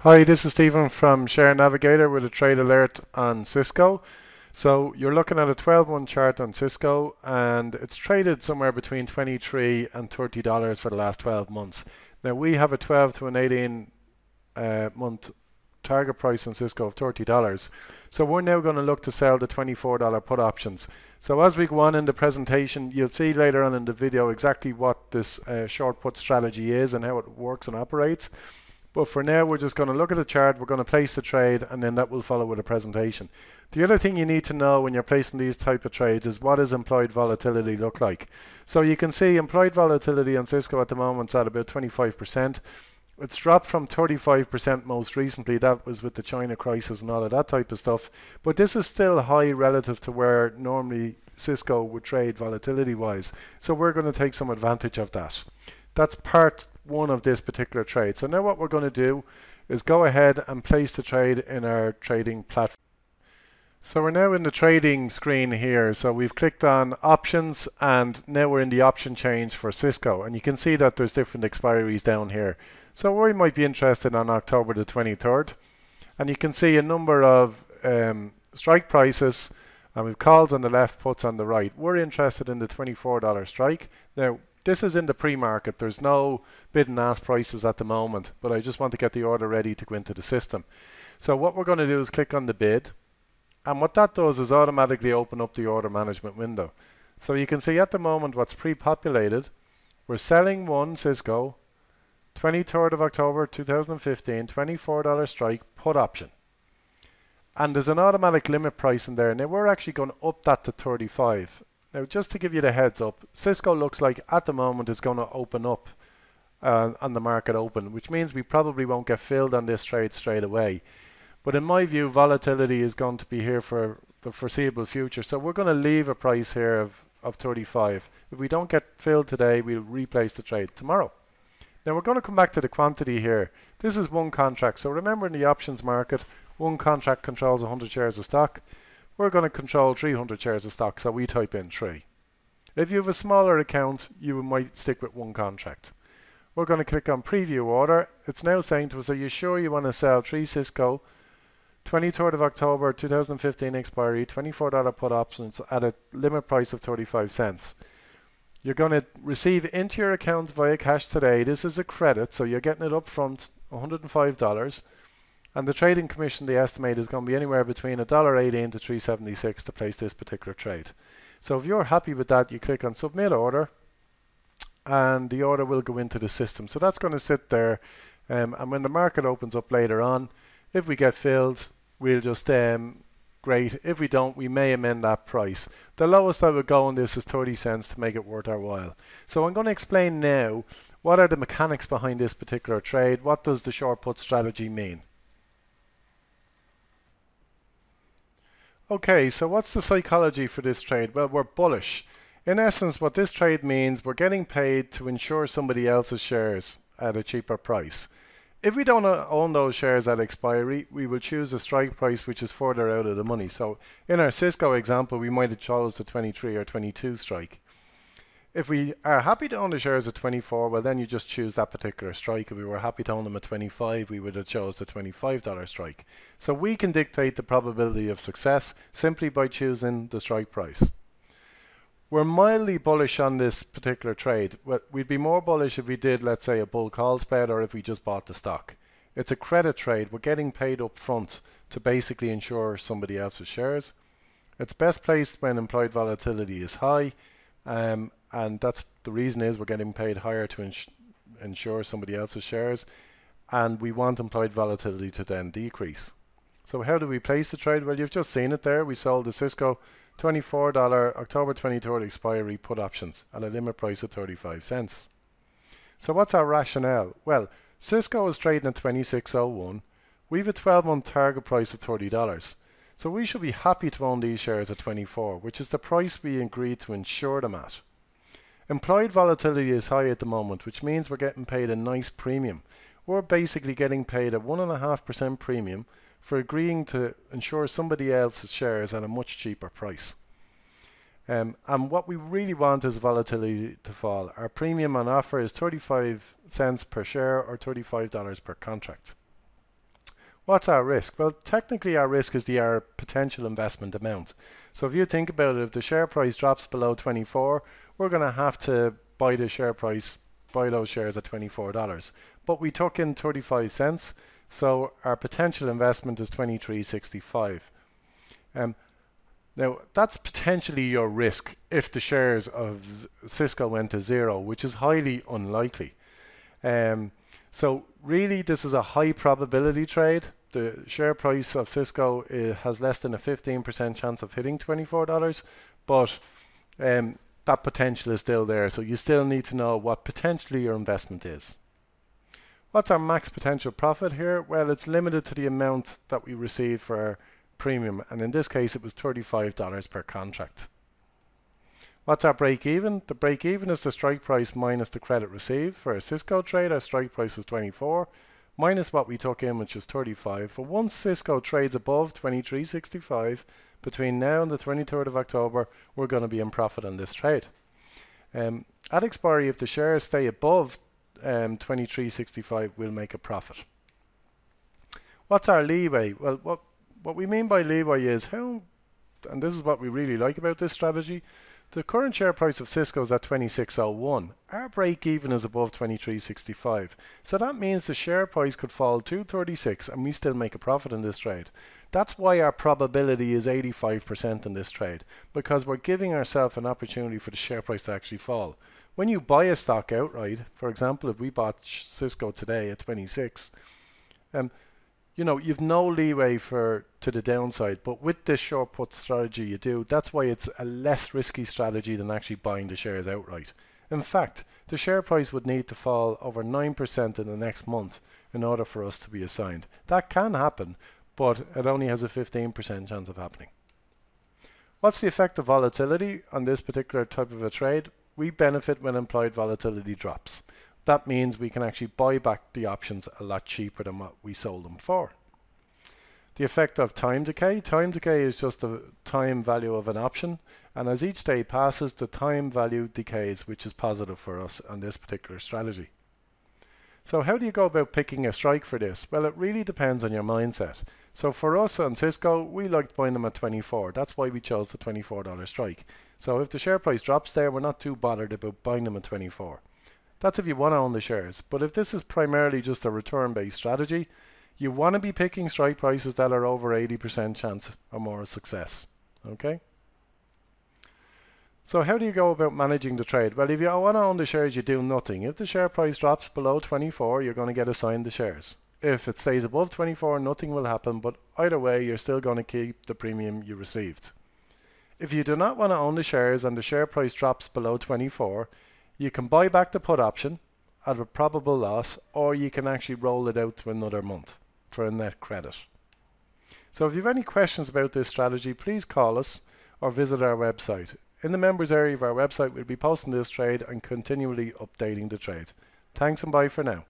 Hi, this is Stephen from Share Navigator with a trade alert on Cisco. So you're looking at a 12-month chart on Cisco, and it's traded somewhere between $23 and $30 for the last 12 months. Now we have a 12 to an 18 month target price on Cisco of $30. So we're now going to look to sell the $24 put options. So as we go on in the presentation, you'll see later on in the video exactly what this short put strategy is and how it works and operates. But for now, we're just going to look at the chart, we're going to place the trade, and then that will follow with a presentation. The other thing you need to know when you're placing these type of trades is what does implied volatility look like. So you can see implied volatility on Cisco at the moment is at about 25%. It's dropped from 35% most recently. That was with the China crisis and all of that type of stuff. But this is still high relative to where normally Cisco would trade volatility wise. So we're going to take some advantage of that. That's part one of this particular trade. So now what we're going to do is go ahead and place the trade in our trading platform. So we're now in the trading screen here. So we've clicked on options, and now we're in the option change for Cisco, and you can see that there's different expiries down here. So we might be interested on October the 23rd, and you can see a number of strike prices, and we've calls on the left, puts on the right. We're interested in the $24 strike. Now this is in the pre-market. There's no bid and ask prices at the moment, but I just want to get the order ready to go into the system. So what we're going to do is click on the bid, and what that does is automatically open up the order management window. So you can see at the moment what's pre-populated. We're selling one Cisco 23rd of October 2015 $24 strike put option, and there's an automatic limit price in there. Now we're actually going to up that to 35. Now, just to give you the heads up, Cisco looks like at the moment it's going to open up on the market open, which means we probably won't get filled on this trade straight away. But in my view, volatility is going to be here for the foreseeable future. So we're going to leave a price here of 35. If we don't get filled today, we'll replace the trade tomorrow. Now we're going to come back to the quantity here. This is one contract. So remember, in the options market, one contract controls 100 shares of stock. We're going to control 300 shares of stock, so we type in 3. If you have a smaller account, you might stick with one contract. We're going to click on preview order. It's now saying to us, are you sure you want to sell 3 Cisco 23rd of October 2015 expiry $24 put options at a limit price of 35 cents. You're going to receive into your account via cash today. This is a credit, so you're getting it up front, $105. And the trading commission, they estimate, is going to be anywhere between $1.18 to $3.76 to place this particular trade. So if you're happy with that, you click on submit order, and the order will go into the system. So that's going to sit there, and when the market opens up later on, if we get filled, we'll just great. If we don't, we may amend that price. The lowest I would go on this is 30 cents to make it worth our while. So I'm going to explain now what are the mechanics behind this particular trade. What does the short put strategy mean? Okay, so what's the psychology for this trade? Well, we're bullish. In essence, what this trade means, we're getting paid to insure somebody else's shares at a cheaper price. If we don't own those shares at expiry, we will choose a strike price which is further out of the money. So in our Cisco example, we might have chose the 23 or 22 strike. If we are happy to own the shares at 24, well then you just choose that particular strike. If we were happy to own them at 25, we would have chose the $25 strike. So we can dictate the probability of success simply by choosing the strike price. We're mildly bullish on this particular trade. We'd be more bullish if we did, let's say, a bull call spread, or if we just bought the stock. It's a credit trade. We're getting paid up front to basically insure somebody else's shares. It's best placed when implied volatility is high. And that's the reason is we're getting paid higher to insure somebody else's shares, and we want implied volatility to then decrease. So how do we place the trade? Well, you've just seen it there. We sold the Cisco $24 October 23rd expiry put options at a limit price of 35 cents. So what's our rationale? Well, Cisco is trading at 26.01. We have a 12-month target price of $30. So we should be happy to own these shares at 24, which is the price we agreed to insure them at. Implied volatility is high at the moment, which means we're getting paid a nice premium. We're basically getting paid a 1.5% premium for agreeing to insure somebody else's shares at a much cheaper price. And what we really want is volatility to fall. Our premium on offer is 35 cents per share or $35 per contract. What's our risk? Well, technically our risk is our potential investment amount. So if you think about it, if the share price drops below 24, we're going to have to buy those shares at $24. But we took in 35 cents, so our potential investment is $23.65. Now, that's potentially your risk if the shares of Cisco went to zero, which is highly unlikely. So really, this is a high probability trade. The share price of Cisco has less than a 15% chance of hitting $24, but that potential is still there. So you still need to know what potentially your investment is. What's our max potential profit here? Well, it's limited to the amount that we receive for our premium, and in this case it was $35 per contract. What's our break even? The break even is the strike price minus the credit received. For a Cisco trade, our strike price is 24 minus what we took in, which is 35. For once Cisco trades above 23.65 between now and the 23rd of October, we're going to be in profit on this trade. At expiry, if the shares stay above 23.65, we'll make a profit. What's our leeway? Well, what we mean by leeway is how, and this is what we really like about this strategy, the current share price of Cisco is at 26.01. Our break even is above 23.65. So that means the share price could fall to 36 and we still make a profit in this trade. That's why our probability is 85% in this trade, because we're giving ourselves an opportunity for the share price to actually fall. When you buy a stock outright, for example, if we bought Cisco today at 26, you know, you've no leeway to the downside, but with this short put strategy you do. That's why it's a less risky strategy than actually buying the shares outright. In fact, the share price would need to fall over 9% in the next month in order for us to be assigned. That can happen, but it only has a 15% chance of happening. What's the effect of volatility on this particular type of a trade? We benefit when implied volatility drops. That means we can actually buy back the options a lot cheaper than what we sold them for. The effect of time decay. Time decay is just the time value of an option, and as each day passes, the time value decays, which is positive for us on this particular strategy. So how do you go about picking a strike for this? Well, it really depends on your mindset. So for us on Cisco, we liked buying them at 24. That's why we chose the $24 strike. So if the share price drops there, we're not too bothered about buying them at 24. That's if you want to own the shares. But if this is primarily just a return-based strategy, you want to be picking strike prices that are over 80% chance or more of success. Okay? So how do you go about managing the trade? Well, if you want to own the shares, you do nothing. If the share price drops below 24, you're going to get assigned the shares. If it stays above 24, nothing will happen, but either way, you're still going to keep the premium you received. If you do not want to own the shares and the share price drops below 24, you can buy back the put option at a probable loss, or you can actually roll it out to another month for a net credit. So if you have any questions about this strategy, please call us or visit our website. In the members area of our website, we'll be posting this trade and continually updating the trade. Thanks and bye for now.